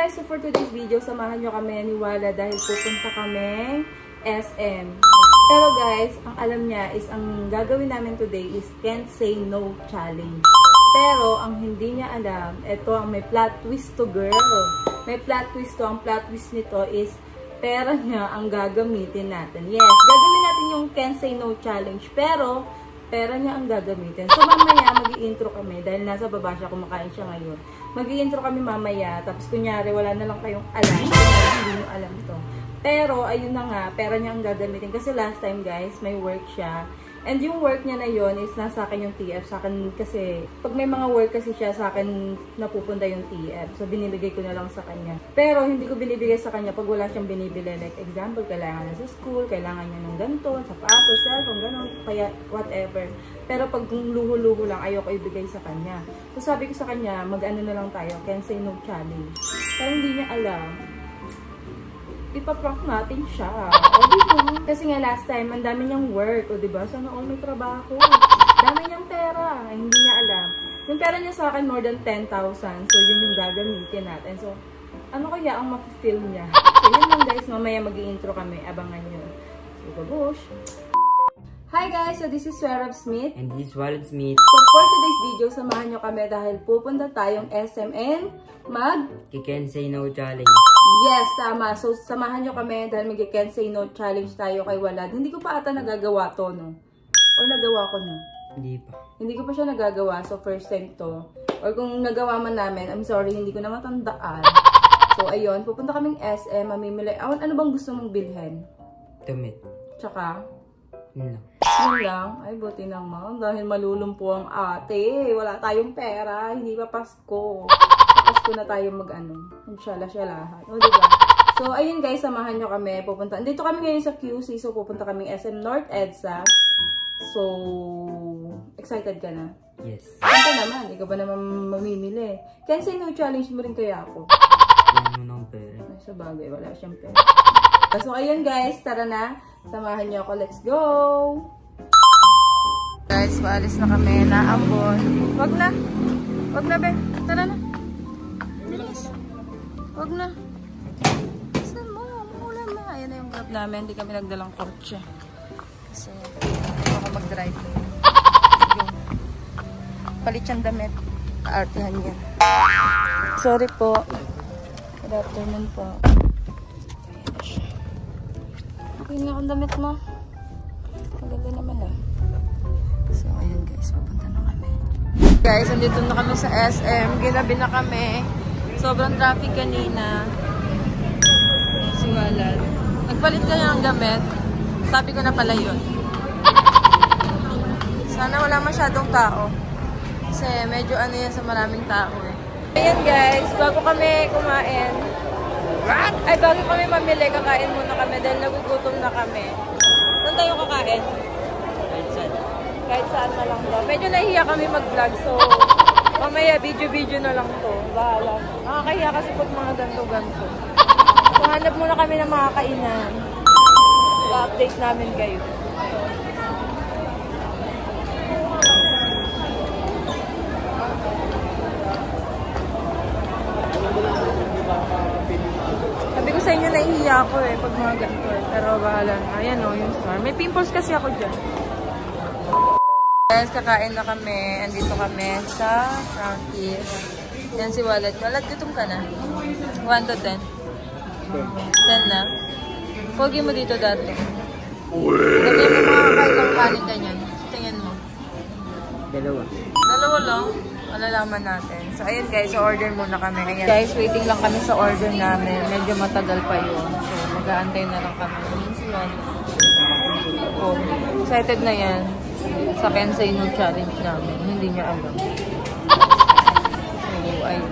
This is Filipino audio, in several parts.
guys! So for today's video, samahan nyo kami ni Wala dahil pupunta kami SM. Pero guys, ang alam niya is ang gagawin namin today is Can't Say No Challenge. Pero ang hindi niya alam, ito ang may plot twist to, girl. May plot twist to. Ang plot twist nito is pera niya ang gagamitin natin. Yes, gagawin natin yung Can't Say No Challenge. Pero pera niya ang gagamitin. So mamaya mag-i-intro kami dahil nasa baba siya, kumakain siya ngayon. Mag-i-intro kami mamaya, tapos kunyari wala na lang kayong alam. Hindi nyo alam to. Pero ayun na nga, pera niya ang gagamitin. Kasi last time guys, may work siya. And yung work niya na yon is nasa akin yung TF. Sa akin kasi, pag may mga work kasi siya, sa akin napupunta yung TF. So, binibigay ko na lang sa kanya. Pero, hindi ko binibigay sa kanya pag wala siyang binibili. Like, example, kailangan na sa school, kailangan niya ng ganito, sapatos, cellphone, gano'n, kaya whatever. Pero, pag luho-luho lang, ayoko ibigay sa kanya. So, sabi ko sa kanya, mag-ano na lang tayo, Can't Say No Challenge. Pero, hindi niya alam. Ipaprank natin siya. O, diba? Kasi nga last time, ang dami niyang work. O, diba? Sana all may trabaho. Dami niyang pera. Ay, hindi niya alam. Yung pera niya sa akin, more than 10,000. So, yun yung gagamitin natin. So, ano kaya ang ma-feel niya? So, yun lang guys. Mamaya mag-i-intro kami. Abangan nyo. So, babush! Hi guys! So, this is Swerab Smith. And this is Walid Smith. So, for today's video, samahan nyo kami dahil pupunta tayong SMN Can't Say No Challenge. Yes, tama. So, samahan nyo kami dahil mag-Can't Say No Challenge tayo kay Walad. Hindi ko pa ata nagagawa to, no? Or nagawa ko na? Hindi pa. Hindi ko pa siya nagagawa. So, first time to. Or kung nagawa man namin, I'm sorry, hindi ko na matandaan. So, ayun. Pupunta kaming SM, mamimili. Ano bang gusto mong bilhin? Damit. Tsaka? Yun lang. Yun lang? Ay, buti naman. Dahil malulumpo ang ate. Wala tayong pera. Hindi pa Pasko. Pasko na tayo mag-ano. Syala-syalahan. O, diba? So, ayun guys, samahan nyo kami. Pupunta. Dito kami ngayon sa QC. So, pupunta kami SM North EDSA. So, excited ka na? Yes. Ano naman? Ikaw ba naman mamimili? Can't Say No Challenge mo rin kaya ako? Wala mo ng pera. Ay, sa bagay, wala siyang pera. So, ayun guys, tara na. Samahan niyo ako. Let's go! Guys, paalis na kami. Naambon. Wag na. Wag na, Ben. Tara na. Bilis. Wag na. Saan mo? Mula na. Ayan na yung grab namin. Hindi kami nagdalang kotse. Kasi, ako mag-drive. Yung palit siyang damit. Artihan yan. Sorry po. Good afternoon po. Ayan nga akong damit mo. Maganda naman ah. So, ayan guys. Papunta na kami. Guys, andito na kami sa SM. Ginabi na kami. Sobrang traffic kanina. Si Walad. Nagpalit ka ng gamit. Sabi ko na pala yun. Sana wala masyadong tao. Kasi medyo ano yan sa maraming tao eh. Ayan guys. Bago kami kumain. Ay, bago kami mamili, kakain muna kami dahil nagugutom na kami. Saan tayo kakain? Kahit saan. Kahit saan na lang daw. Medyo nahihiya kami mag-vlog, so mamaya video-video na lang to. Bahala. Nakakahiya kasi pag mga ganto-ganto. So, hanap muna kami ng mga kainan. I-update namin kayo. Sabi ko sa inyo, nahihiya ako eh, pag mga ganito eh. Pero bahala na. Ayan o, yung star. May pimples kasi ako dyan. Guys, kakain na kami. Andito kami sa Frankie's. Yan si Walad. Walad, gutom ka na? 1 to 10? 10 na? Pogi mo dito dati. Sabi mo makakain ng kanin ganyan. Tingin mo. Dalawa lang? Malalaman natin. So, ayun guys, so order muna kami. Ayan. Guys, waiting lang kami sa order namin. Medyo matagal pa yun. So, mag-aantay na lang kami. Oh, excited na yan sa Can't Say No Challenge namin. Hindi niya alam. So, ayun.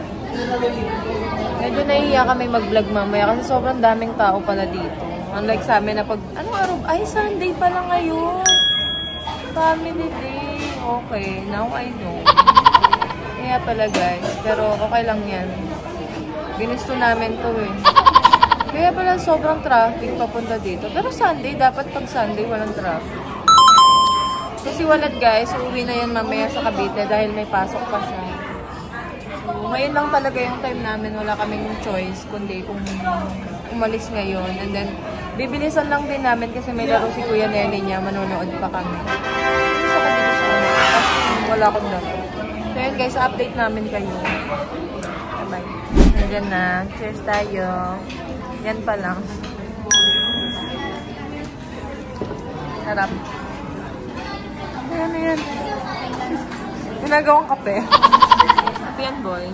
Medyo nahihiya kami mag-vlog mamaya kasi sobrang daming tao pala dito. Unlike sa amin na pag, anong araw? Ay, Sunday pala ngayon. Family day. Okay, now I know. Kaya pala guys, pero okay lang yan. Ginusto namin to eh. Kaya pala sobrang traffic papunta dito. Pero Sunday, dapat pag Sunday walang traffic. So si Walad guys, uuwi na yan mamaya sa Cavite dahil may pasok pa siya. So ngayon lang talaga yung time namin. Wala kaming choice, kundi kung umalis ngayon. And then, bibilisan lang din namin kasi may laro si Kuya Nelly niya. Manonood pa kami. Isa ka dito sa ano. Kasi wala akong laro. So yun guys, update namin kayo. Bye. Nandiyan na. Cheers tayo. Yan pa lang. Sarap. Ayan, ayan. Ginagawang kape. Kape yan, boy.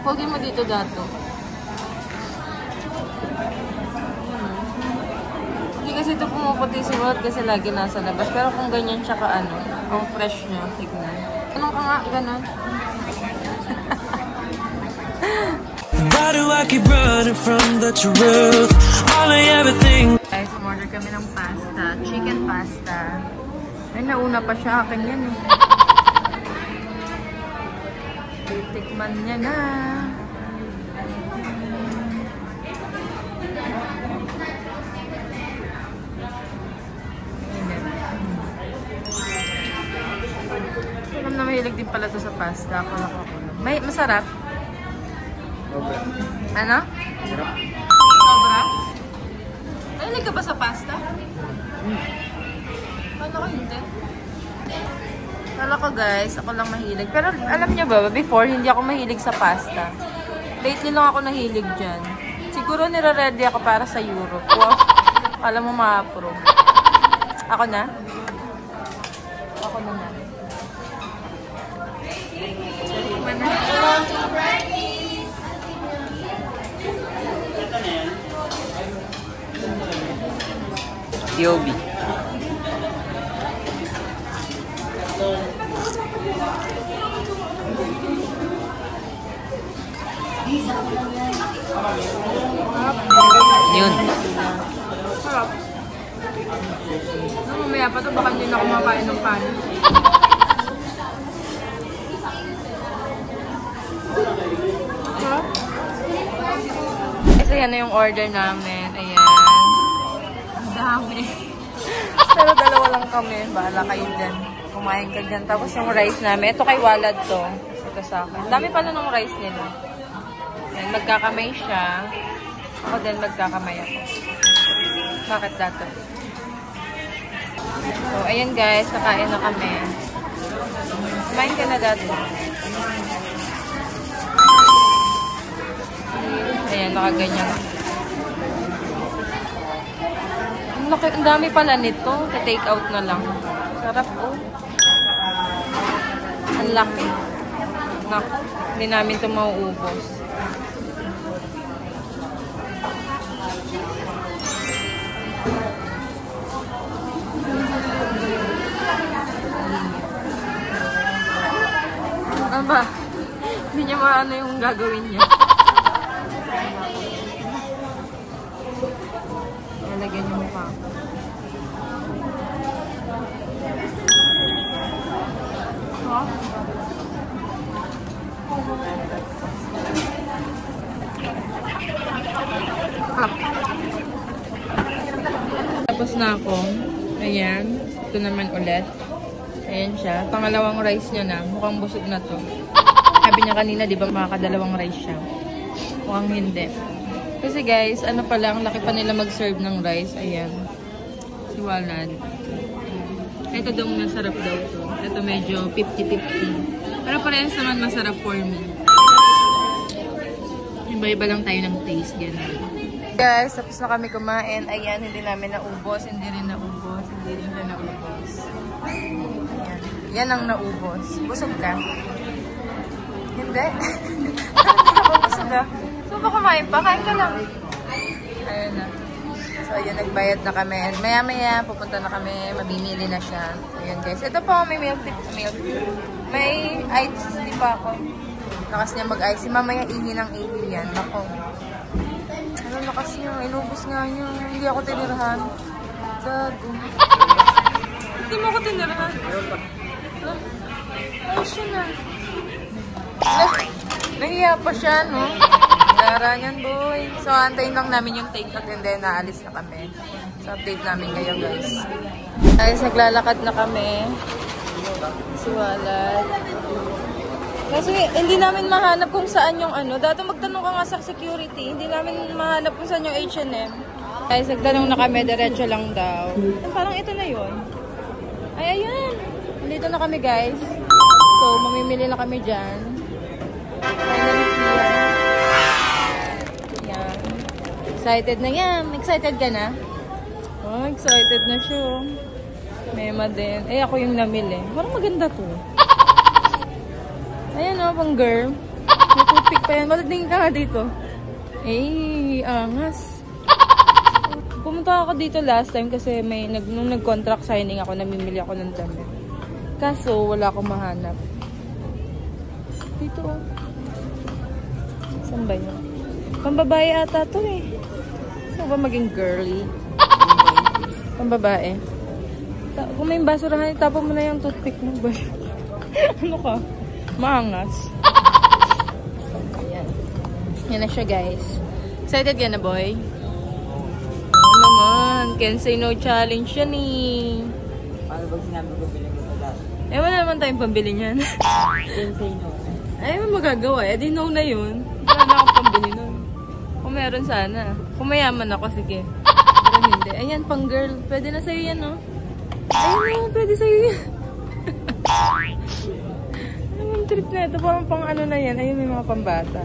Huwagin mo dito dato. Hindi kasi ito pumuputi si Walt kasi lagi nasa labas. Pero kung ganyan siya ka ano, ang fresh niya, tignan. Anong ka nga, ganon? Why do I keep running from the truth? All I ever think. Guys, umorder kami ng pasta. Chicken pasta. Ay, nauna pa siya. Akin yan eh. Titikman niya na. Alam na mahilig din pala ito sa pasta. Ako lang. May masarap? Sobra. Ano? Sarap. Sobra? Mahilig ka ba sa pasta? Paano ko hindi? Kala ko guys, ako lang mahilig. Pero alam niyo ba, before hindi ako mahilig sa pasta. Lately lang ako nahilig dyan. Siguro nire-ready ako para sa Europe. Wow. Alam mo ma-approve. Ako na? Ako na na. TOB. Yun. Sarap. Mamaya pa ito, baka hindi na kumakain ng pan. Sarap. Kasi yan na yung order namin. Ayan. Ang dami. Pero dalawa lang kami. Bahala kayo dyan. Kumain ka dyan. Tapos yung rice namin. Ito kay Walad to. Ito sa akin. Dami pala ng rice nila. Ayan, magkakamay siya. Ako din magkakamay ako. Bakit dato? So, ayan guys. Nakain na kami. Kumain ka na dato. Ayan, nakaganyan. Ang dami pala nito. Take out na lang. Sarap oh. Ang laki. Naku, hindi namin ito mauubos. Ano ba? Hindi niya maano yung gagawin niya. Nalagyan yung mukha. Oh. Tapos na ako. Ayan. Ito naman ulit. Ayan siya. Pangalawang rice niya na. Mukhang busog na to. Sabi niya kanina, di ba makakadalawang rice siya? Mukhang hindi. Kasi guys, ano pala, ang laki pa nila mag-serve ng rice. Ayan. Si Walad. Ito daw masarap daw to. Ito medyo 50-50. Pero parehas naman masarap for me. Iba-iba lang tayo ng taste. Ganun. Guys, tapos na kami kumain. Ayan, hindi namin naubos. Hindi rin naubos. Hindi rin siya naubos. Ayan. Yan ang naubos. Busog ka? Hindi. Hindi ako busog ka. So, ba kumain pa? Kain ka lang. Ayan na. So, ayan, nagbayad na kami. And maya-maya, pupunta na kami. Mamimili na siya. Ayan, guys. Ito po, may milk tea. May ice tea pa ako. Lakas niya mag-ice. Si mamaya ihi ng ihi yan. Ako. Ano lakas niya? Inubos nga niya. Hindi ako tinirahan. Gago. Hindi mo ako tinirahan. Ay, siya na. Nahiya pa siya, no? Gara niyan, boy. So, antayin lang namin yung take-out and then naalis na kami. So, update namin kayo, guys. Guys, naglalakad na kami. Si Walad. Kasi hindi namin mahanap kung saan yung ano. Dati magtanong ka nga sa security, hindi namin mahanap kung saan yung H&M. Guys, nagtanong na kami, diretso lang daw. Parang ito na yun. Ay, ayun. Dito na kami, guys. So, mamimili na kami dyan. Finally, yan. Excited na yan. Excited ka na? Oh, excited na siya. Mema din. Eh, ako yung namili. Parang maganda to. Ayan o, pang girl. May toothpick pa yan. Malating ka dito. Eh, angas. Pumunta ako dito last time kasi nung nag-contract signing ako, namimili ako ng damit. Kaso, wala akong mahanap. Dito o. Saan ba yun? Pambabae ata to eh. Saan ba maging girly? Pambabae. Kung may basurahan, tapon mo na yung toothpick mo. Ano ka? Maangas. Ayan. Yan na siya, guys. Excited ka na, boy? Oo naman. Can't say no challenge yan eh. Paano pag sinabi ko bilhin ko ito dati? Eh, wala naman tayong pambili niyan. Can't say no. Ay, may magagawa. Eh, di no na yun. Wala na akong pambili nun. Kung meron sana. Kung mayaman ako, sige. Pero hindi. Ayan, pang girl. Pwede na sa'yo yan, no? Ayun na, pwede sa'yo yan. Anong trip na ito? Parang pang ano na yan. Ayun, may mga pambata.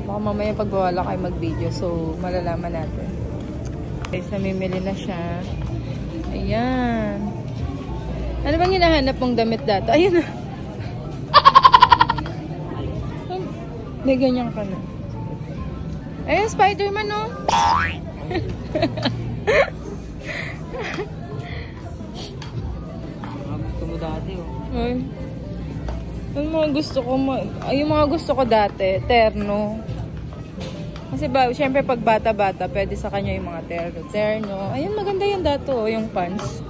Baka mamaya pagbawala kayo mag-video. So, malalaman natin. Guys, namimili na siya. Ayan. Ano bang hinahanap mong damit dati? Ayun na. May ganyan ka na. Ayun, Spider-Man, no? Gusto mo dati, oh. Ay. Yung mga gusto ko, yung mga gusto ko dati, terno. Kasi syempre pag bata-bata, pwede sa kanya yung mga terno. Ayun, maganda yung dato, yung pants.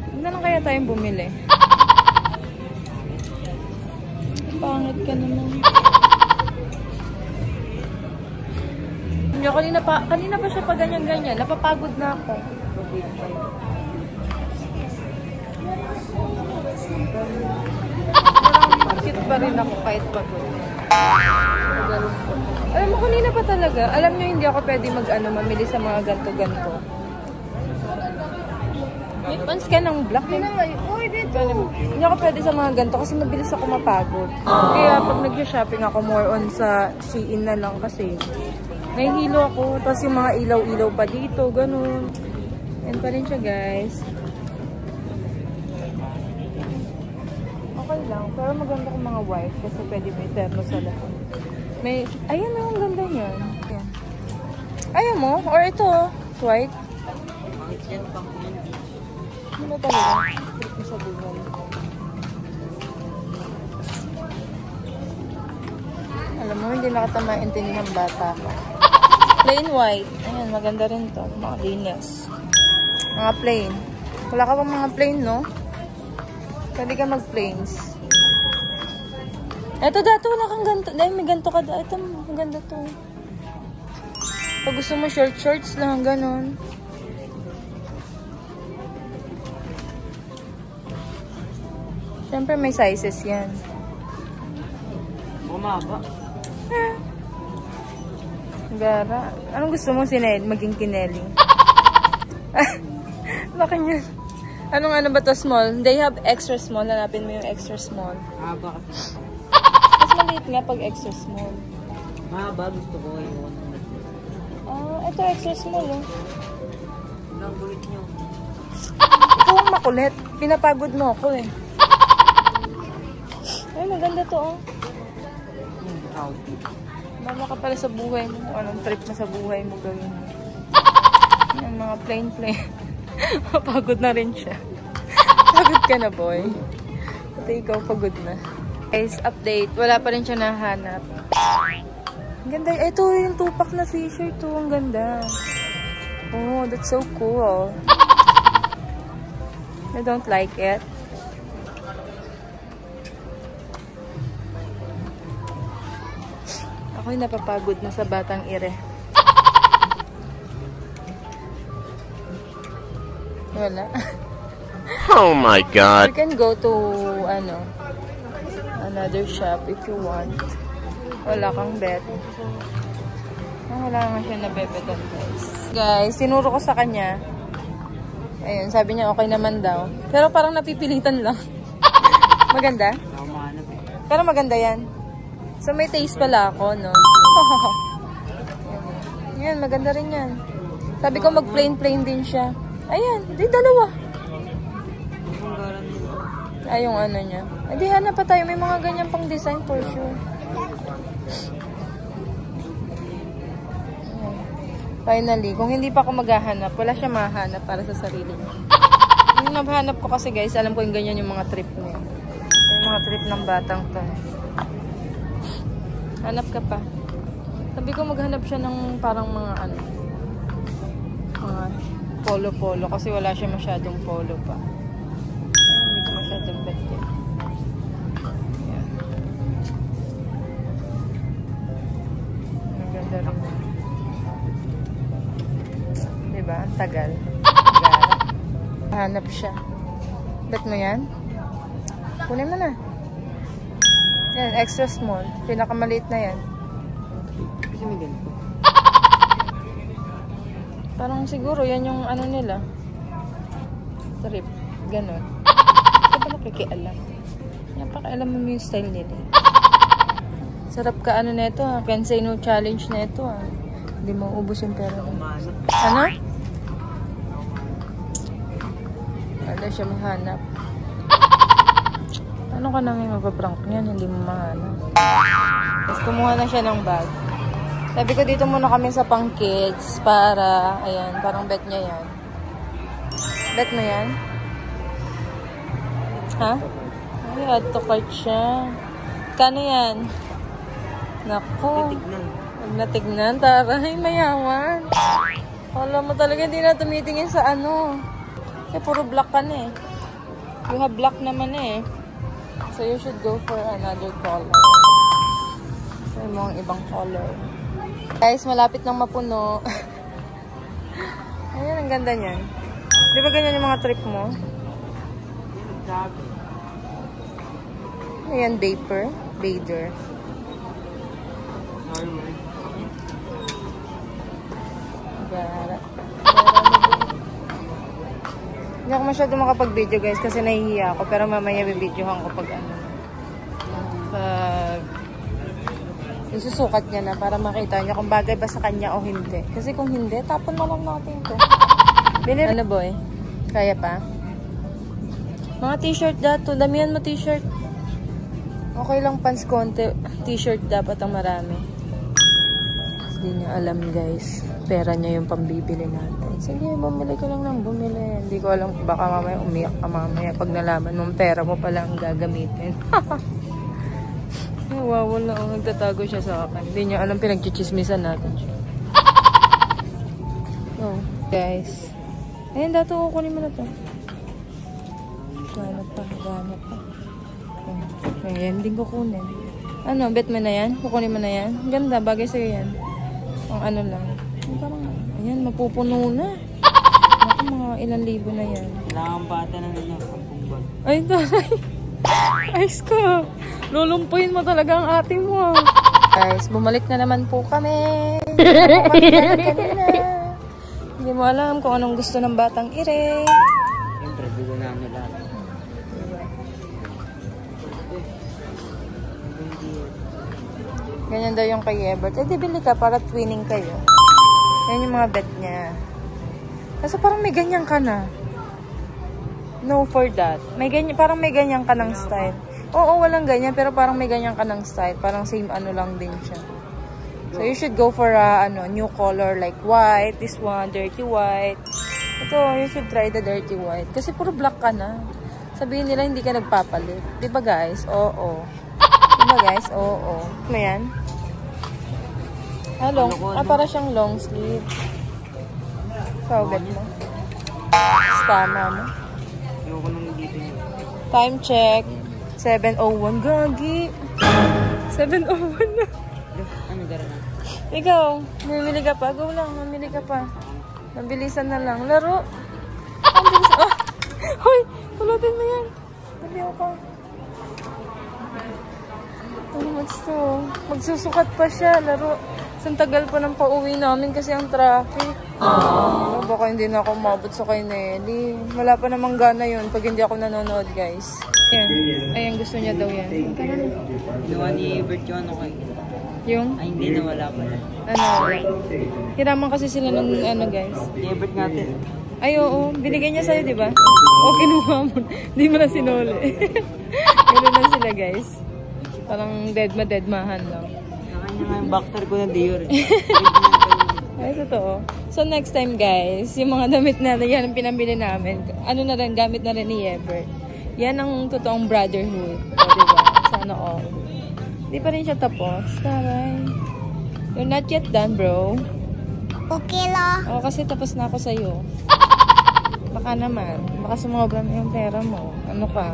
Hindi na lang kaya tayong bumili. Pangit ka naman. Kanina pa siya pa ganyan-ganyan. Napapagod na ako. Cute pa rin ako kahit pagod. Alam mo, kanina pa talaga. Alam nyo, hindi ako pwede mamili sa mga ganto-ganto. May pants ka ng black. Uy, dito. Hindi ako pwede sa mga ganto kasi mabilis ako mapagod. Kaya pag nag-shopping ako, more on sa Shein na lang kasi nahihilo ako. Tapos yung mga ilaw-ilaw pa dito, ganun. Yan pa rin siya, guys. Okay lang. Pero maganda kong mga white kasi pwede may terno sa lahat. Ayan na, ang ganda niyan. Ayan. Ayaw mo? Or ito, white? Bakit yan pang hindi? Ano talaga? Trip mo sa buhay. Alam mo, hindi nakatama-intindi ng bata ko. Plain white. Ayan, maganda rin to. Mga linyas. Mga plain. Wala ka bang mga plain, no? Pwede ka mag-plains. Eto dati, wala kang ganto. Dahil may ganto ka dati. Ito, maganda to. Pag gusto mo shorts lang, ganon. Siyempre may sizes yan. Bumaba. Gara. Anong gusto mo maging kineling? Laki niyan. Anong ano ba to, small? They have extra small. Hanapin mo yung extra small. Mahaba kasi. Mas maliit nga pag extra small. Mahaba, gusto ko yung Ito extra small, oh. Ilang bulit nyo. Ikaw ang makulit. Pinapagod mo ako, eh. Ay, maganda to, oh. Outfit. Mama ka pala sa buhay mo. Anong trip mo sa buhay mo gawin mo? Yan, mga plain. Pagod na rin siya. Pagod ka na, boy. Pati ikaw, pagod na. Guys, update. Wala pa rin siya nahanap. Ang ganda. Ito yung tupak na t-shirt. Ang ganda. Oh, that's so cool. I don't like it. Ako'y napapagod na sa batang ire. Wala. Oh my God. We can go to, Another shop if you want. Wala kang bet. Wala nga siya nabebetan, guys. Guys, sinuro ko sa kanya. Ayun, sabi niya okay naman daw. Pero parang napipilitan lang. Maganda? Pero maganda yan. So may taste pala ako, no? Yan, maganda rin yan. Sabi ko mag-plain din siya. Ayan, di dalawa. Ay, yung ano niya. Hindi, hanap pa tayo. May mga ganyan pang design for sure. Finally, kung hindi pa ako maghahanap, wala siya mahanap para sa sarili niya. Yung nabhanap ko kasi guys, alam ko yung ganyan yung mga trip niya. Yung mga trip ng batang to. Hanap ka pa. Sabi ko maghanap siya ng parang mga ano, mga polo-polo kasi wala siya masyadong polo pa. Hindi ko masyadong bet yan. Ayan. Maganda rin. Diba? Ang tagal. Hanap siya. Bet mo yan? Kunin mo na. Yan, extra small. Pinakamaliit na yan. Kasi may ganito. Parang siguro yan yung ano nila. Trip. Ganon. Hindi ba nakikialam? Yan, pakialam mo yung style nila. Sarap ka ano na ito ha. Can't say no challenge na ito ha. Hindi mo ubos yung pera. Ano? Wala siya mahanap. Ano ka na may mapaprank niyan? Hindi mo mahanap. Tapos kumuha na siya ng bag. Sabi ko dito muna kami sa pang kids para, ayan, parang bet niya yan. Bet mo yan? Ha? Ay, add to cart siya. Kano yan? Naku. Huwag natignan. Taray, mayaman. Alam mo talaga hindi na tumitingin sa ano. Kasi puro black ka na eh. You have black naman eh. So you should go for another color. So yung mga ibang color. Guys, malapit nang mapuno. Ayan, ang ganda niyan. Di ba ganyan yung mga trip mo? Ayan, Bader. Hindi ako masyado makapag-video guys kasi nahihiya ako. Pero mamaya bibidyohan ko pag ano. Isusukat niya na para makita niya kung bagay ba sa kanya o hindi. Kasi kung hindi, tapon na lang natin ito. Ano boy? Kaya pa? Mga t-shirt dato. Damihan mo t-shirt. Okay lang pants konti. T-shirt dapat ang marami. Hindi niya alam guys. Pera niya yung pambibili natin. Sige, bumili ka lang bumili. Hindi ko alam. Baka mamaya umiyak ka mamaya pag nalaman mong pera mo pala ang gagamitin. Wow, wala. Nagtatago siya sa akin. Hindi niya alam pinagchichismisan natin siya. Oh, guys. Ayun, dato kukunin mo na to. Ganap pa. Ayan, hindi ko kunin. Ano, bet mo na yan? Kukunin mo na yan? Ganda, bagay sa'yo yan. Ang ano lang. Parang, ayan, mapupuno na. Naku, mga ilang libo na yan. Kailangan bata na nila. Ay, taray. Ayos ka. Lulumpuin mo talaga ang ating mo. Guys, bumalik na naman po kami. Kanina. Hindi mo alam kung anong gusto ng batang ire. Siyempre, dugo namin lahat. Ganyan daw yung kay Ebert. Eh, di bili ka para twinning kayo. Yan yung mga bet niya. Kasi parang may ganyan ka na. No for that. May ganyan, parang may ganyan ka ng style. Oo, walang ganyan. Pero parang may ganyan ka ng style. Parang same ano lang din siya. So, you should go for a new color like white. This one, dirty white. Ito, you should try the dirty white. Kasi puro black ka na. Sabihin nila hindi ka nagpapalit. Diba guys? Oo. Diba guys? Oo. Ano yan? Para siyang long sleeve. Kaugat mo. Tama mo. Ayoko nang dito yun. Time check. 7:01. Gagi. 7:01 na. Ano gara na? Ikaw, mamili ka pa? Go lang, mamili ka pa. Mabilisan na lang. Laro. Ang bilis. Oh. Hoy, pulutin mo yan. Tabi ako. Ano gusto? Magsusukat pa siya. Laro. Isang tagal pa ng pauwi namin kasi ang traffic. Ano, baka hindi na ako umabot sa kay Nelly. Wala pa namang gana yun pag hindi ako nanonood, guys. Yan. Ayan, gusto niya daw yan. Ginawa ni Ebert yung ano kayo. Yung? Ay, hindi na wala pala. Ano? Hiraman kasi sila ng ano, guys. Ni Ebert natin. Ay, oo. Binigay niya sa'yo, di ba? O, kinuha mo. Hindi mo na sinuli. Ganoon lang sila, guys. Parang dead-mahan lang. Nakanya nga yung boxer ko na Dior. Ay, totoo. So, next time, guys, yung mga damit na yan ang pinamili namin. Ano na rin, gamit na rin ni Ebert. Yan ang totoong brotherhood. O, diba? Sana all. Di pa rin siya tapos. Taray. You're not yet done, bro. Okay lah. Oo, kasi tapos na ako sa'yo. Baka naman. Baka sumobra na yung pera mo. Ano ka?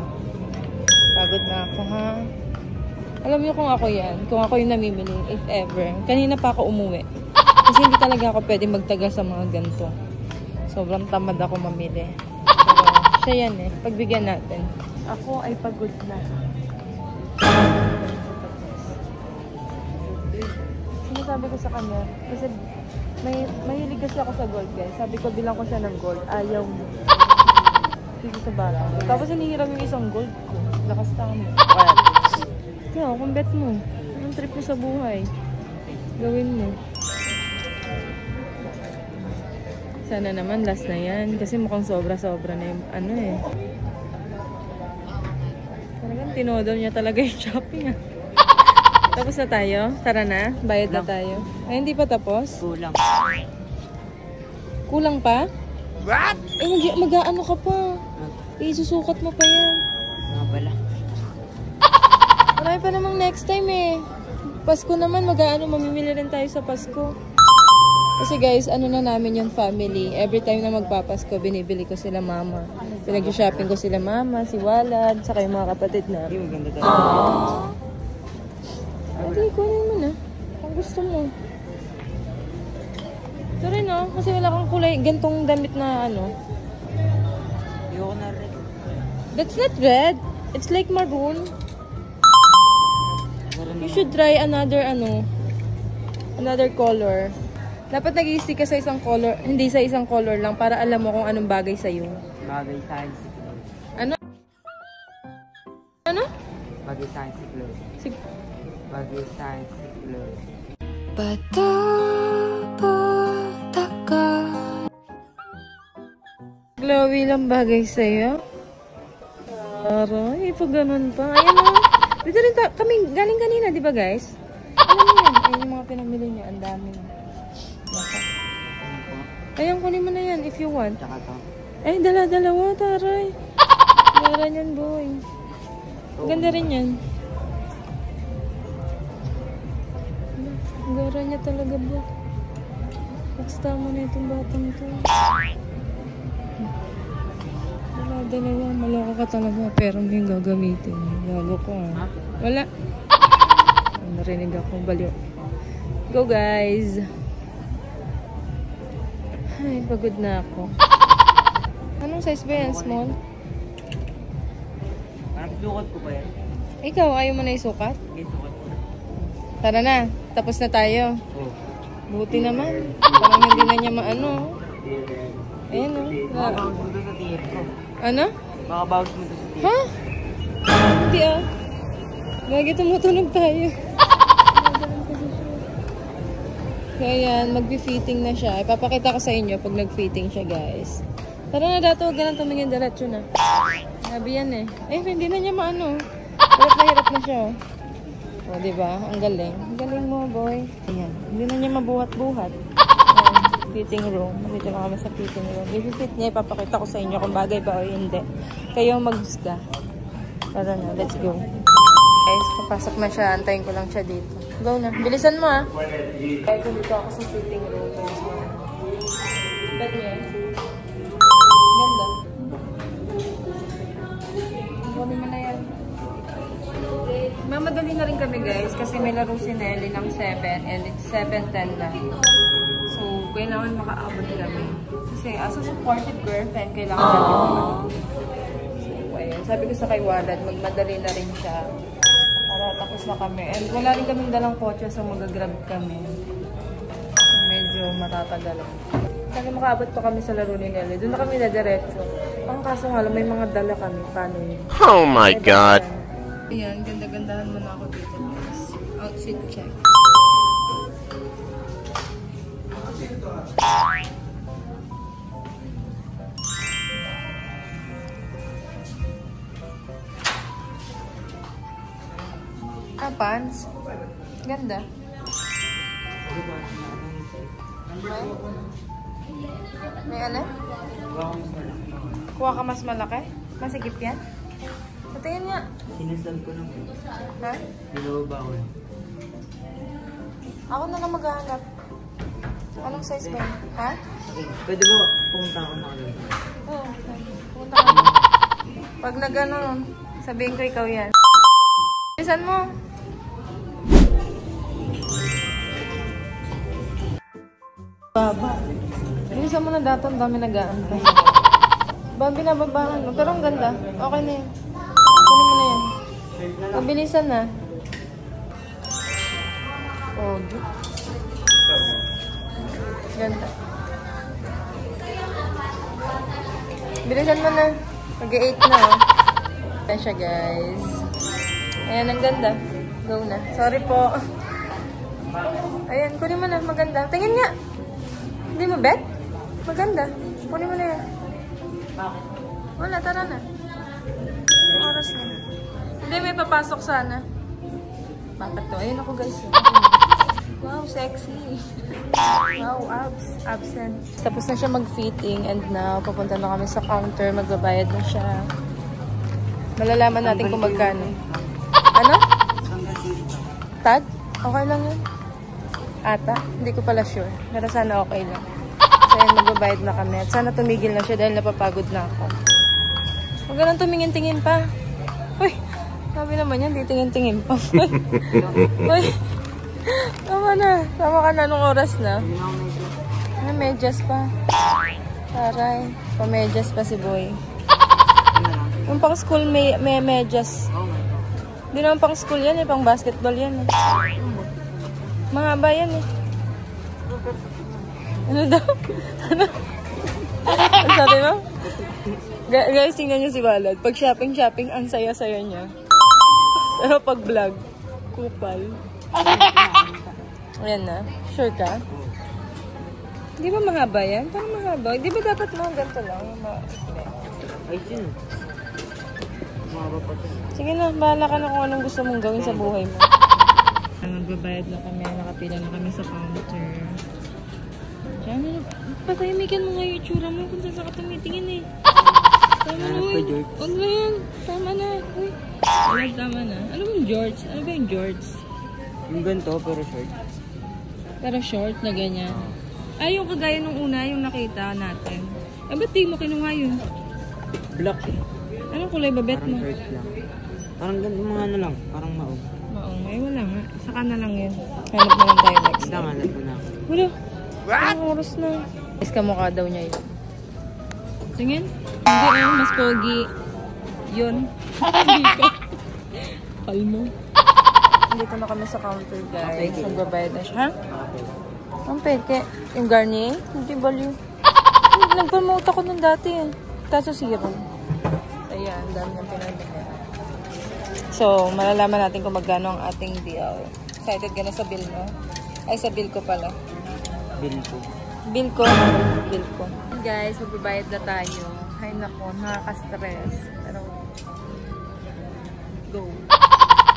Pagod na ako, ha? Alam niyo kung ako yan. Kung ako yung namimili, if ever. Kanina pa ako umuwi. Kasi hindi talaga ako pwede magtagal sa mga ganito. Sobrang tamad ako mamili. Pero siya yan eh. Pagbigyan natin. Ako ay pagod na. Sinasabi ko sa kanya, kasi mahilig kasi ako sa gold, guys. Sabi ko, bilang ko siya ng gold. Ayaw mo. Dito sa bara. Tapos hinihiram yung isang gold ko. Lakas tama. Kaya, kung bet mo. Anong trip mo sa buhay? Gawin mo. Sana naman last na yan. Kasi mukhang sobra-sobra na yung ano eh. Talagang tinodo niya talaga yung shopping ah. Tapos na tayo? Tara na? Bayad na tayo. Ay, hindi pa tapos? Kulang. Kulang pa? What? Eh, mag-ano ka pa? Isusukat mo pa yan. Nga pala. Marami pa namang next time eh. Pasko naman, mamimili rin tayo sa Pasko. Kasi guys, ano na namin yung family. Every time na magpapasko, binibili ko sila mama. Pinag-shopping ko sila mama, si Walad, saka yung mga kapatid na. Hindi, maganda tayo. Hindi, kunin mo na. Kung gusto mo. Ito rin oh, kasi wala kang kulay, gantong damit na ano. Ayoko na red. That's not red. It's like maroon. You should try another another color. Dapat nag-i-stick ka sa isang color, hindi sa isang color lang para alam mo kung anong bagay sa'yo. Bagay sa akin si Chloe. Ano? Ano? Bagay sa akin si Chloe. Bagay sa akin si Chloe. Chloe lang bagay sa'yo? Aray, pag ganun pa. Ayan o. Dito rin kami galing kanina, di ba guys? Alam mo yan. Ayan yung mga pinamili niya. Ang dami. Ayan, kunin mo na yan if you want. Tsaka to. Ay, dalawa, taray. Gara niyan, boy. Ganda rin yan. Gara niya talaga, boy. Basta mo na itong batang to. Dalawa, maloko ka talaga. Pero may gagamitin. Gago ko ah. Wala. Narinig ako, baliw. Go guys! Ay, pagod na ako. Anong size ba yan? Small? Parang sukat ko pa yan. Ikaw, ayaw mo na isukat? Okay, sukat ko. Tara na, tapos na tayo. Oh. Buti naman. Parang hindi na niya maano. Ayan o. Baka bawas mo to sa tiyer ko. Ano? Baka bawas mo to sa tiyer. Ha? Hindi ah. Gagi, tumutunog tayo. Kaya yan, mag-fitting na siya. Ipapakita ko sa inyo pag nag-fitting siya, guys. Tara na dato, huwag ka lang tumingin diretso na. Sabi yan eh. Eh, hindi na niya maano. Hirap na siya. O, diba? Ang galing. Ang galing mo, boy. Ayan. Hindi na niya mabuhat-buhat. Fitting room. Dito lang kami sa fitting room. I-fit niya, ipapakita ko sa inyo kung bagay ba o hindi. Kayo mag-husga. Tara na, let's go. Guys, papasok na siya. Antayin ko lang siya dito. Go na. Bilisan mo ah. Guys, dito ako sa fitting room. Bad niya. Ganda. Kunin mo na yan. Mamadali na rin kami guys kasi may laro si Nelly ng 7 and it's 7:10 na. So, kailangan makaabot kami. Kasi as a supportive girlfriend, kailangan natin makaabot. So, ayun. Sabi ko sa kay Walad, magmadali na rin siya. Para ako tapos na kami. And wala rin kaming dalang kotse, so mag-grab kami. So, medyo matatagal. Kasi makaabot pa kami sa laro ni Nelly. Doon na kami na diretso. Ang kaso nga lang, may mga dala kami. Paano yun? Oh my God! Ayan, ganda-gandahan mo na ako dito, guys. Outfit check. Ah, pants. Ganda. May ano? Kuha ka mas malaki? Masigip yan? Patingin nga. Sinasal ko lang. Ha? Binababa ko. Ako na lang maghahanap. Anong size ba yun? Ha? Pwede ba pumunta ako na ulit? Oo. Pumunta ka na. Pag na gano'n, sabihin ko ikaw yan. Bilisan mo. Baba. Bilisan mo na dati, ang dami nag-aantay. Ba, binababahan mo. Pero ang ganda. Okay na yan. Kunin mo na yan. Pabilisan na. Pogi. Ganda. Bilisan mo na. Mag-8 na, oh. Ayan siya, guys. Ayan, ang ganda. Go na. Sorry po. Ayan, kunin mo na. Maganda. Tingin nga. Hindi mo bet? Maganda. Kunin mo na yan. Wala, tara na. Oras na. Hindi, may papasok sana. Bakit to? Ayun ako, guys. Wow, sexy. Wow, abs. Absent. Tapos na siya mag-fitting and now, papunta na kami sa counter. Magbabayad na siya. Malalaman natin kung magkano. Ano? Tag? Okay lang yun. Ata? Hindi ko pala sure. Pero sana okay lang. So, yan, magbabayad na kami. At sana tumigil na siya dahil napapagod na ako. Huwag ganun tumingin-tingin pa. Uy, sabi naman yan, di tingin-tingin pa. Uy, tama na. Tama ka na nung oras na. May medyas pa. Taray, pa-medyas pa si Boy. Yung pang school may medyas. Hindi naman pang school yan eh, pang basketball yan eh. Mahaba yan eh. Ano daw? Ano? Ano sabi mo? Guys, tingnan nyo si Walad. Pag shopping, ang saya-saya niya. Pero pag vlog, kupal. Ayan na. Sure ka? Di ba mahaba yan? Parang mahaba. Di ba dapat mga ganito lang? Ay, sino? Mahaba pa ito. Sige na, bahala ka na kung anong gusto mong gawin sa buhay mo. Nagbabayad na kami, nakapila na kami sa counter. Diyan na, patahimikan mo nga yung itsura mo kung saan ka tumitingin eh. Tama na, uy. Huwag na yan. Tama na. Uy. Alam, tama na. Ano bang George? Ano ba yung George? Yung ganito, pero short. Pero short na ganyan. Ay, yung kagaya nung una, yung nakita natin. Eh, ba't di mo kinuha yun? Black eh. Anong kulay ba bet mo? Parang short lang. Parang ganito mga ano lang. Parang maog. Maong, ay wala nga. Saka na lang yun. Hanap na lang tayo next Hindi time. nga, ko na ako. Wala. Ang oras na. Is kamukha daw niya yun. Tingin? Hindi mas pogi. Yun. Hindi ko. Kalmo. Dito na kami sa counter, guys. Nagbabayad na siya. Ha? Ang peke. Yung Garnier? Hindi baliw. Nagpromote ako nun dati eh. Kaso zero. Ayan, dami ng pinagbabayad. So, malalaman natin kung magkano ang ating bill. Excited ka na sa bill mo? Ay, sa bill ko pala. Bill ko. Bill ko? Bill ko. Guys, magbabayad na tayo. Ay, nako, nakaka-stress. Pero, go.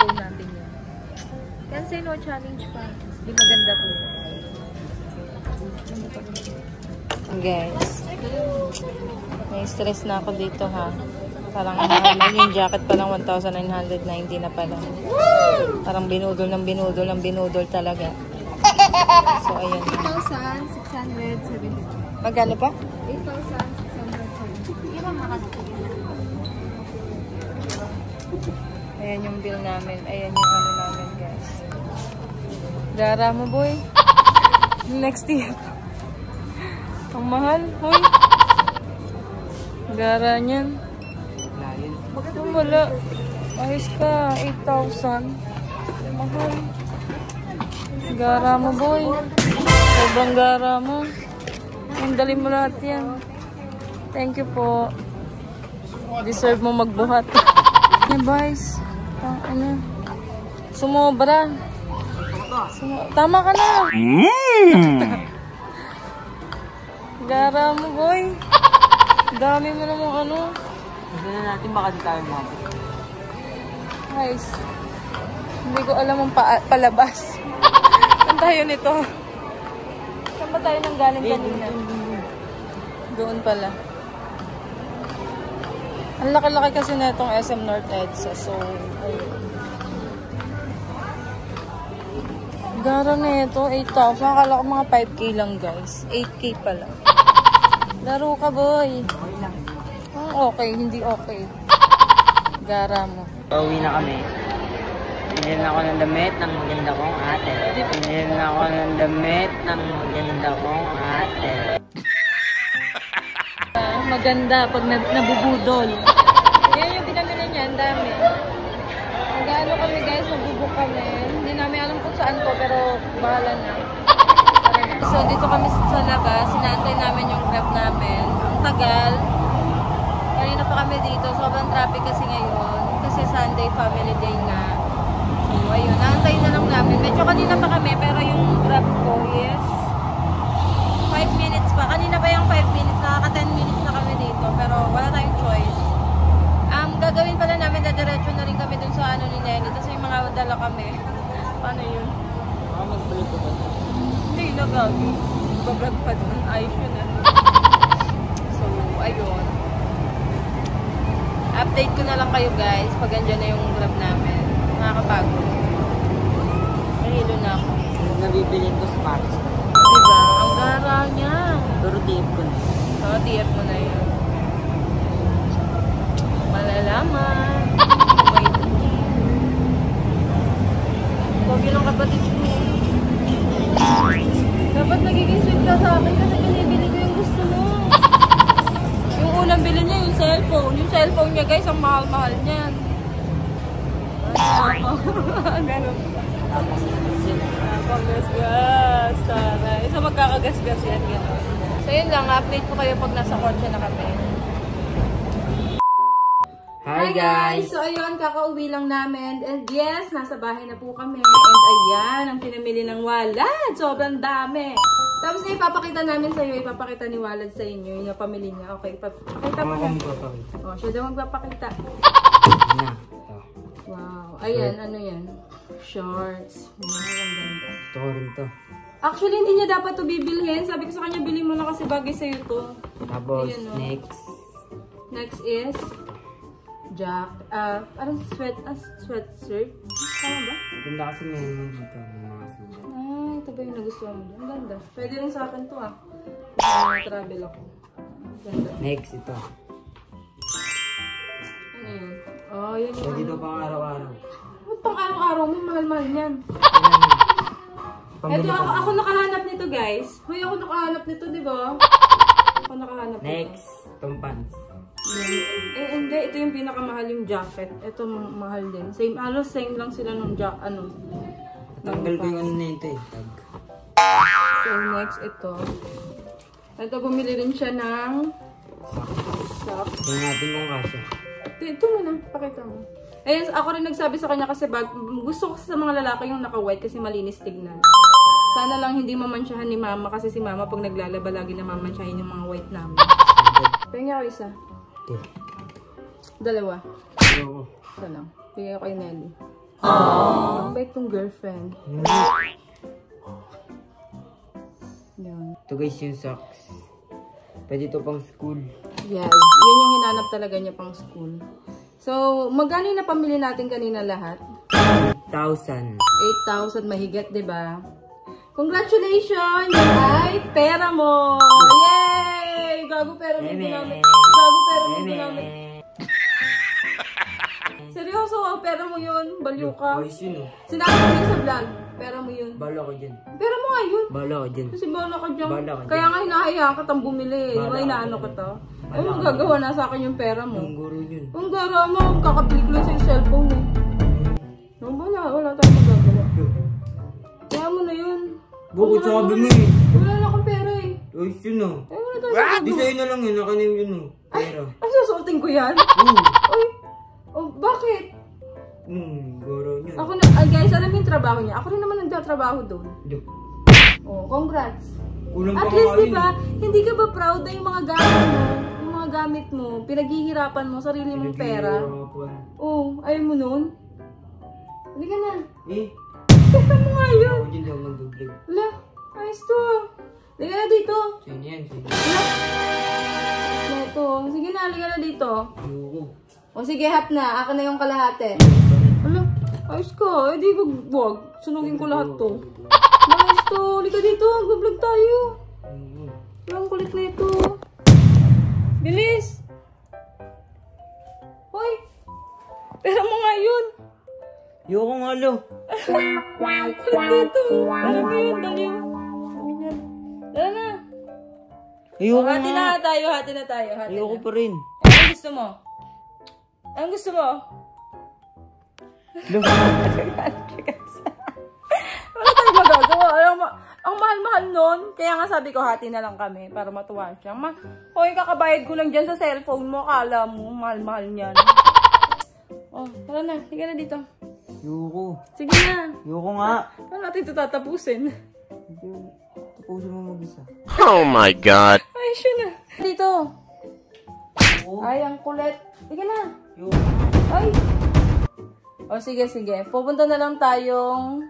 Go natin yun. Can't say no challenge pa. Hindi maganda to. Guys, may stress na ako dito ha. Parang yung jacket pa lang 1,990 na pala. Parang binudol ng binudol talaga. So, ayan. 8,670. Magkano pa? 8,670. Iba makakita. Ayan yung bill namin. Ayan yung ano namin, guys. Gara mo, boy. Next year. Ang mahal, boy. Gara niyan. Layan. Bakit wala? Ayos ka, 8,000. Mahal. Gara mo, boy. Sobrang gara mo. Ang dali mo lahat yan. Thank you po. Deserve mo magbuhat. Hey, boys. Ano? Sumobra. Tama ka na. Gara mo, boy. Dami mo namang ano. Gusto na natin baka di tayo mabot. Guys, hindi ko alam ang palabas. Saan tayo nito? Saan ba tayo nang galing kanina? Doon pala. Ang laki-laki kasi na itong SM North EDSA. So, ayun. Gara na ito, 8,000. Akala ko mga 5K lang, guys. 8K pala. Laro ka, boy. Okay lang. Okay, hindi okay. Gara mo. Pauwi na kami. Pinili na ako ng damit ng maganda kong ate. Pinili na ako ng damit ng maganda kong ate. Maganda pag nabubudol. Yan yung pinamili niya, ang dami. Nag-ano kami guys, nabubuk kami. Hindi namin alam kung saan ko, pero bahala na. So dito kami sa labas, sinaantay namin yung grab namin. Ang tagal. Kanina pa kami dito, sobrang traffic kasi ngayon. Kasi Sunday family day nga. So ayun, naantay na lang namin. Medyo kanina pa kami, pero yung grab ko is 5 minutes pa. Kanina pa yung 5 minutes, nakaka 10 minutes na kami dito. Pero wala tayong choice. Gagawin pala namin na diretso na rin kami dun sa ano ni Nelly. Tapos yung mga dala kami. Paano yun? Baka mag-vlog ko ba? Hindi na gagi. Bablog pa dun. Ayos yun eh. So, ayun. Update ko na lang kayo guys pag andyan na yung grab namin. Nakakapagod. Nahilo na ako. Nabibilin ko sa Paris. Diba? Ang gara niya. Pero TF ko na. Oo, TF mo na yun. Malalaman. Wait. Huwag yun ang kapatid ko. Dapat nagiging sweet ka sa akin kasi binibili ko yung gusto mo. Yung unang bili niya yung cellphone. Yung cellphone niya guys, ang mahal-mahal niyan. Ganun. Kapag-gasgas. Sana. Isa magkakagasgas yan. Ganun. So yun lang, update ko kayo pag nasa kotse na kami. Hi guys! So ayun, kakauwi lang namin. And yes, nasa bahay na po kami. And ayan, ang pinamili ng Walad. Sobrang dami. Tapos na ipapakita namin sa iyo, ipapakita ni Walad sa inyo yung pamili niya. Okay, ipapakita mo na. Oh, siya daw magpapakita. Na. Wow. Ayan, ano yan? Shorts. Wow, ang ganda. Ito ko rin to. Actually, hindi niya dapat to bibilhin. Sabi ko sa kanya, bilhin mo na kasi bagay sa'yo to. Tapos, ayan, oh. Next is parang sweatshirt. Tama ba? Ganda kasi meron dito. May mga sulat. Ay, ito ba yung nagustuhan mo? Ang ganda. Pwede rin sa akin to ah. Travel ako. Ganda. Next, ito. Ano yun? Oh, yan yung Pwede ito pang araw-araw. Ba't pang araw-araw mo? Mahal-mahal niyan. Ito, ako nakahanap nito guys. Hoy, ako nakahanap nito, di ba? Ako nakahanap nito. Next, itong pants. Hindi. Ito yung pinakamahal yung jacket. Ito mahal din. Same, halos same lang sila nung Tanggal ko yung ano na ito eh. Tag. So, next, ito. Ito, bumili rin siya ng socks. Tingnan natin kung kasya. Ito mo na. Pakita mo. Ayun, ako rin nagsabi sa kanya kasi gusto ko sa mga lalaki yung naka-white kasi malinis tignan. Sana lang hindi mamansyahan ni mama kasi si mama pag naglalaba lagi na mamansyahin yung mga white namin. Pingin ako isa. Dalawa. Ayoko. Isa lang. Pingin ako kay Nelly. Ang bait tong girlfriend. Yan. Ito guys yung socks. Pwede ito pang school. Yes. Yun yung hinanap talaga niya pang school. So, magkano yung napamili natin kanina lahat? 8,000. 8,000 mahigit, diba? Congratulations! Ay, pera mo! Yay! Gago pera mo ginamit. Gago pera mo ginamit. Seryoso, pera mo yun. Baliw ka. Boys yun oh. Sinabi mo yun sa vlog. Pera mo yun. Bala ko dyan. Pera mo nga yun. Bala ko dyan. Kasi bala ka dyan. Bala ka dyan. Kaya nga hinahayaan ka tang bumili. Di ba inaano ka to? Ano magagawa na sa akin yung pera mo? Ang guro yun. Ang gara mo, kakabili ko lang sa cellphone eh. Wala tayong magagawa. Bakit sabi mo eh? Wala na akong pera eh. Ayos yun ah. Ay, wala tayo. Di sa'yo na lang yun, nakanim yun ah. Pera. Ay, susuotin ko yan? Oo. Ay, oh, bakit? Garo niya. Ako na, guys, alam mo yung trabaho niya. Ako rin naman nagtatrabaho doon. Oh, congrats. Kulang At pa least, kakain. diba, hindi ka ba proud na yung mga gamit mo? Yung mga gamit mo, pinaghihirapan mo, sarili mong pera. Oh, ayaw mo nun? Hindi ka na. Eh, Pera mo nga yun. ako dyan daw mag-vlog. Wala, ayos to. Liga na dito. Sa'yo yan, sa'yo. Wala. Ito. Sige na, liga na dito. Ayoko. O sige, hap na. Akin na yung kalahati. Wala, ayos ka. Eh di wag. Sunugin ko lahat to. Ayos to. Liga dito. Mag-vlog tayo. Ang kulit na ito. Bilis. Hoy. Pera mo nga yun. Ayoko nga lo. Kulit dito. Alam mo yun. Dali. Dala na. Ayoko Hati nga. na tayo. Hati na tayo. Hati Ayoko na. pa rin. Anong gusto mo? Anong gusto mo? Lo. Wala tayong magagawa. Ang mahal-mahal nun. Kaya nga sabi ko, hati na lang kami para matuwa siya. Hoy, kakabayad ko lang dyan sa cellphone mo. Akala mo, mahal-mahal niyan. Oh, tara na. Sige na dito. Ayoko. Sige na. Ayoko nga. Paano natin ito tatapusin? Tapusin mo mag-isa. Oh my God. Ay, siya na. Dito. Oo. Ay, ang kulit. Sige na. Ayoko. Ay. O, sige, sige. Pupunta na lang tayong...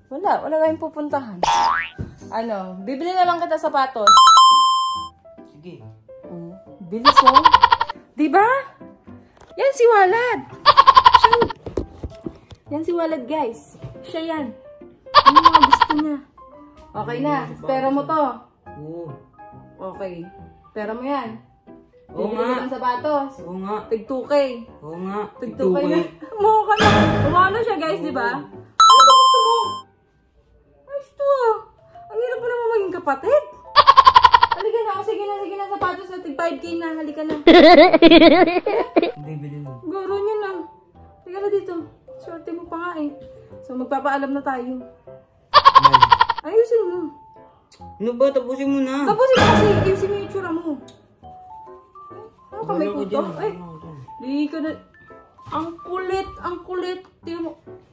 Wala tayong pupuntahan. Ano, bibili na lang kita sapatos. Sige. Bilis oh. Diba? Yan si Walad. Yan si Walad, guys. Siya yan. Ano yung mga gusto niya? Okay na. Pera mo to. Oo. Okay. Pera mo yan. Oo Bibili nga. ng sapatos. Oo nga. Tig 2K. Oo nga. Tig 2K na. Mukha ka na. Umano siya, guys, di ba? Ano ba gusto mo? Ayos to. Ang hirap mo naman maging kapatid. Halika na. Sige na. Sapatos na. Tig 5K na. Halika na. Bibili mo. Garo niya na. Halika na dito. Swerte mo pa nga eh. So, magpapaalam na tayo. Ayusin mo. Ano ba? Tapusin mo na. Tapos kasi, ayusin mo yung itsura mo. Ano ka may Wala ko kuto? dyan. Ay, Wala ko dyan. di ka na. Ang kulit. Tingnan mo.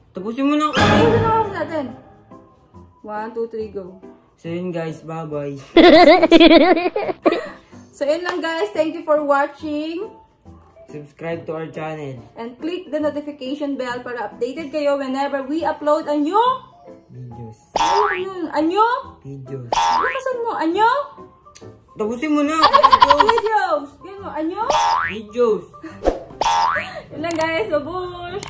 Tapusin mo na. Ayusin na kasi natin. 1, 2, 3, go. So yun guys, bye-bye. So, yun lang guys. Thank you for watching. Subscribe to our channel. And click the notification bell para updated kayo whenever we upload a new... Videos. Ano yun? Anyo? Videos. Lakasan mo. Anyo? Tapusin mo na. Videos. Ganyan mo. Anyo? Videos. Yun lang guys. Babush!